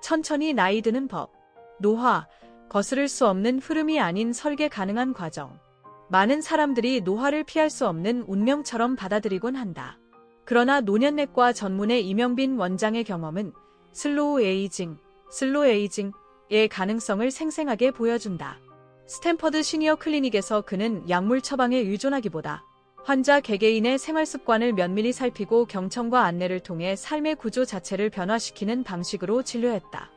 천천히 나이 드는 법. 노화, 거스를 수 없는 흐름이 아닌 설계 가능한 과정. 많은 사람들이 노화를 피할 수 없는 운명처럼 받아들이곤 한다. 그러나 노년내과 전문의 이명빈 원장의 경험은 슬로우 에이징의 가능성을 생생하게 보여준다. 스탠퍼드 시니어 클리닉에서 그는 약물 처방에 의존하기보다 환자 개개인의 생활습관을 면밀히 살피고 경청과 안내를 통해 삶의 구조 자체를 변화시키는 방식으로 진료했다.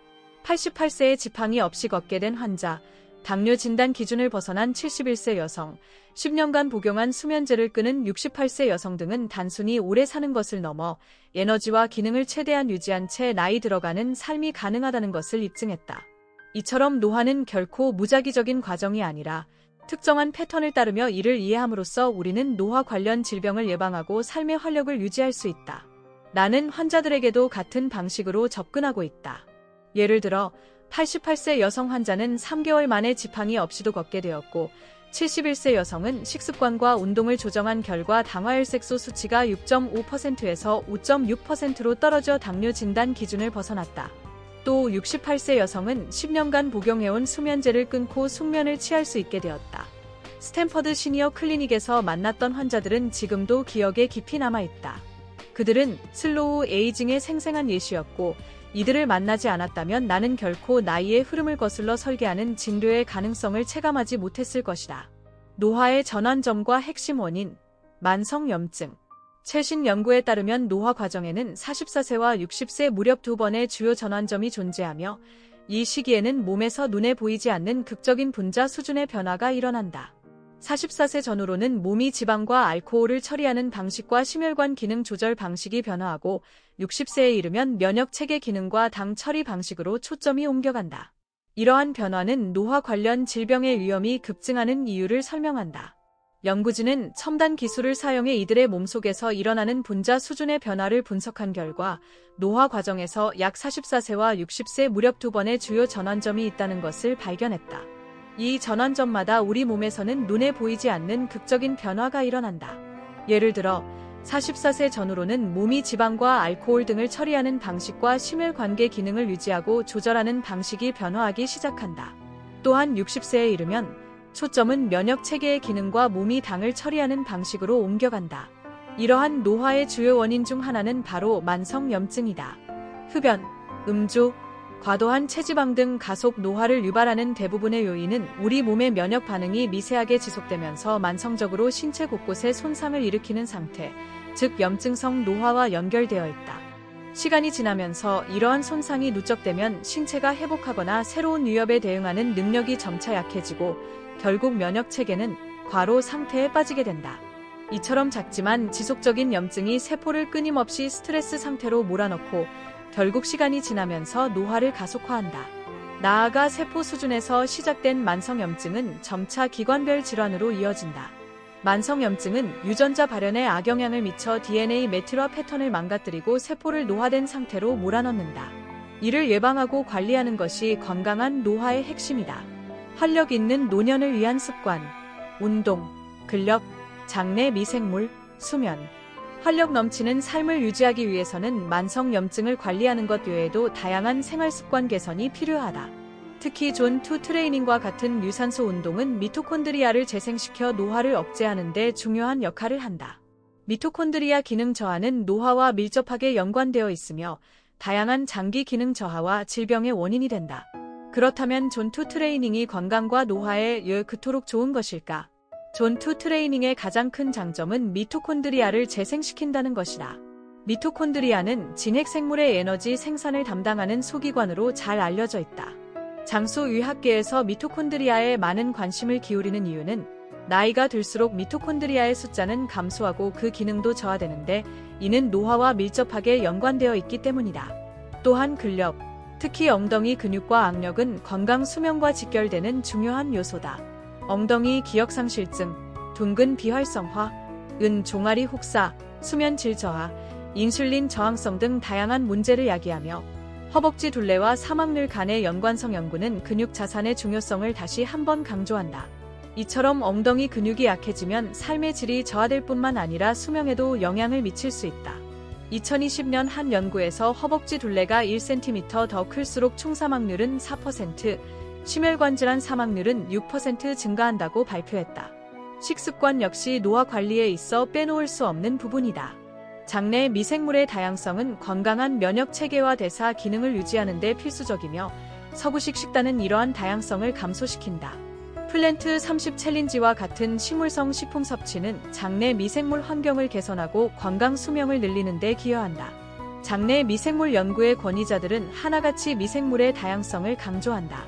88세의 지팡이 없이 걷게 된 환자, 당뇨 진단 기준을 벗어난 71세 여성, 10년간 복용한 수면제를 끊은 68세 여성 등은 단순히 오래 사는 것을 넘어 에너지와 기능을 최대한 유지한 채 나이 들어가는 삶이 가능하다는 것을 입증했다. 이처럼 노화는 결코 무작위적인 과정이 아니라 특정한 패턴을 따르며 이를 이해함으로써 우리는 노화 관련 질병을 예방하고 삶의 활력을 유지할 수 있다. 나는 환자들에게도 같은 방식으로 접근하고 있다. 예를 들어 88세 여성 환자는 3개월 만에 지팡이 없이도 걷게 되었고 71세 여성은 식습관과 운동을 조정한 결과 당화혈색소 수치가 6.5%에서 5.6%로 떨어져 당뇨 진단 기준을 벗어났다. 또 68세 여성은 10년간 복용해온 수면제를 끊고 숙면을 취할 수 있게 되었다. 스탠퍼드 시니어 클리닉에서 만났던 환자들은 지금도 기억에 깊이 남아있다. 그들은 슬로우 에이징의 생생한 예시였고 이들을 만나지 않았다면 나는 결코 나이의 흐름을 거슬러 설계하는 진료의 가능성을 체감하지 못했을 것이다. 노화의 전환점과 핵심 원인, 만성염증. 최신 연구에 따르면 노화 과정에는 44세와 60세 무렵 두 번의 주요 전환점이 존재하며 이 시기에는 몸에서 눈에 보이지 않는 극적인 분자 수준의 변화가 일어난다. 44세 전후로는 몸이 지방과 알코올을 처리하는 방식과 심혈관 기능 조절 방식이 변화하고 60세에 이르면 면역 체계 기능과 당 처리 방식으로 초점이 옮겨간다. 이러한 변화는 노화 관련 질병의 위험이 급증하는 이유를 설명한다. 연구진은 첨단 기술을 사용해 이들의 몸속에서 일어나는 분자 수준의 변화를 분석한 결과 노화 과정에서 약 44세와 60세 무렵 두 번의 주요 전환점이 있다는 것을 발견했다. 이 전환점마다 우리 몸에서는 눈에 보이지 않는 극적인 변화가 일어난다. 예를 들어 44세 전후로는 몸이 지방과 알코올 등을 처리하는 방식과 심혈관계 기능을 유지하고 조절하는 방식이 변화하기 시작한다. 또한 60세에 이르면 초점은 면역 체계의 기능과 몸이 당을 처리하는 방식으로 옮겨간다. 이러한 노화의 주요 원인 중 하나는 바로 만성염증이다. 흡연, 음주, 과도한 체지방 등 가속 노화를 유발하는 대부분의 요인은 우리 몸의 면역 반응이 미세하게 지속되면서 만성적으로 신체 곳곳에 손상을 일으키는 상태, 즉 염증성 노화와 연결되어 있다. 시간이 지나면서 이러한 손상이 누적되면 신체가 회복하거나 새로운 위협에 대응하는 능력이 점차 약해지고 결국 면역 체계는 과로 상태에 빠지게 된다. 이처럼 작지만 지속적인 염증이 세포를 끊임없이 스트레스 상태로 몰아넣고 결국 시간이 지나면서 노화를 가속화한다. 나아가 세포 수준에서 시작된 만성염증은 점차 기관별 질환으로 이어진다. 만성염증은 유전자 발현에 악영향을 미쳐 DNA 메틸화 패턴을 망가뜨리고 세포를 노화된 상태로 몰아넣는다. 이를 예방하고 관리하는 것이 건강한 노화의 핵심이다. 활력 있는 노년을 위한 습관, 운동, 근력, 장내 미생물, 수면. 활력 넘치는 삶을 유지하기 위해서는 만성염증을 관리하는 것 외에도 다양한 생활습관 개선이 필요하다. 특히 존2 트레이닝과 같은 유산소 운동은 미토콘드리아를 재생시켜 노화를 억제하는 데 중요한 역할을 한다. 미토콘드리아 기능 저하는 노화와 밀접하게 연관되어 있으며 다양한 장기 기능 저하와 질병의 원인이 된다. 그렇다면 존2 트레이닝이 건강과 노화에 왜 그토록 좋은 것일까? 존2 트레이닝의 가장 큰 장점은 미토콘드리아를 재생시킨다는 것이다. 미토콘드리아는 진핵생물의 에너지 생산을 담당하는 소기관으로 잘 알려져 있다. 장수의학계에서 미토콘드리아에 많은 관심을 기울이는 이유는 나이가 들수록 미토콘드리아의 숫자는 감소하고 그 기능도 저하되는데 이는 노화와 밀접하게 연관되어 있기 때문이다. 또한 근력, 특히 엉덩이 근육과 악력은 건강 수명과 직결되는 중요한 요소다. 엉덩이 기억상실증, 둥근 비활성화, 종아리 혹사, 수면 질 저하, 인슐린 저항성 등 다양한 문제를 야기하며 허벅지 둘레와 사막늘 간의 연관성 연구는 근육 자산의 중요성을 다시 한번 강조한다. 이처럼 엉덩이 근육이 약해지면 삶의 질이 저하될 뿐만 아니라 수명에도 영향을 미칠 수 있다. 2020년 한 연구에서 허벅지 둘레가 1cm 더 클수록 총사망률은 4%, 심혈관 질환 사망률은 6% 증가한다고 발표했다. 식습관 역시 노화 관리에 있어 빼놓을 수 없는 부분이다. 장내 미생물의 다양성은 건강한 면역 체계와 대사 기능을 유지하는 데 필수적이며 서구식 식단은 이러한 다양성을 감소시킨다. 플랜트 30 챌린지와 같은 식물성 식품 섭취는 장내 미생물 환경을 개선하고 건강 수명을 늘리는 데 기여한다. 장내 미생물 연구의 권위자들은 하나같이 미생물의 다양성을 강조한다.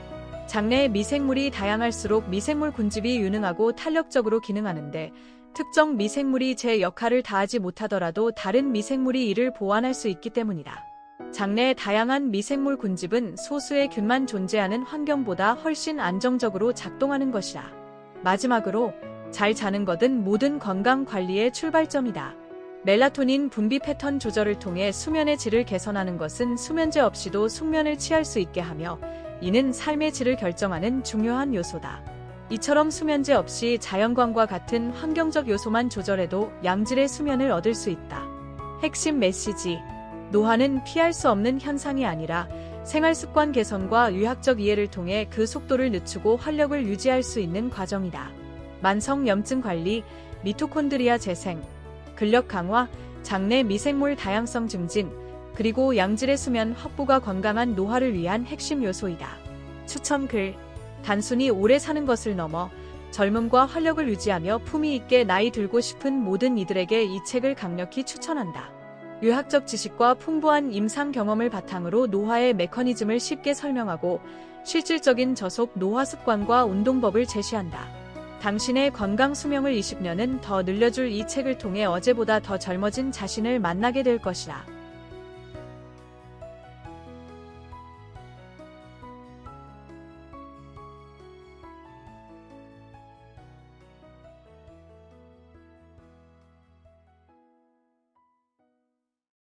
장내 미생물이 다양할수록 미생물 군집이 유능하고 탄력적으로 기능하는데 특정 미생물이 제 역할을 다하지 못하더라도 다른 미생물이 이를 보완할 수 있기 때문이다. 장내의 다양한 미생물 군집은 소수의 균만 존재하는 환경보다 훨씬 안정적으로 작동하는 것이다. 마지막으로 잘 자는 것은 모든 건강 관리의 출발점이다. 멜라토닌 분비 패턴 조절을 통해 수면의 질을 개선하는 것은 수면제 없이도 숙면을 취할 수 있게 하며 이는 삶의 질을 결정하는 중요한 요소다. 이처럼 수면제 없이 자연광과 같은 환경적 요소만 조절해도 양질의 수면을 얻을 수 있다. 핵심 메시지: 노화는 피할 수 없는 현상이 아니라 생활습관 개선과 의학적 이해를 통해 그 속도를 늦추고 활력을 유지할 수 있는 과정이다. 만성 염증 관리, 미토콘드리아 재생, 근력 강화, 장내 미생물 다양성 증진, 그리고 양질의 수면 확보가 건강한 노화를 위한 핵심 요소이다. 추천 글: 단순히 오래 사는 것을 넘어 젊음과 활력을 유지하며 품위 있게 나이 들고 싶은 모든 이들에게 이 책을 강력히 추천한다. 의학적 지식과 풍부한 임상 경험을 바탕으로 노화의 메커니즘을 쉽게 설명하고 실질적인 저속 노화 습관과 운동법을 제시한다. 당신의 건강 수명을 20년은 더 늘려줄 이 책을 통해 어제보다 더 젊어진 자신을 만나게 될 것이다.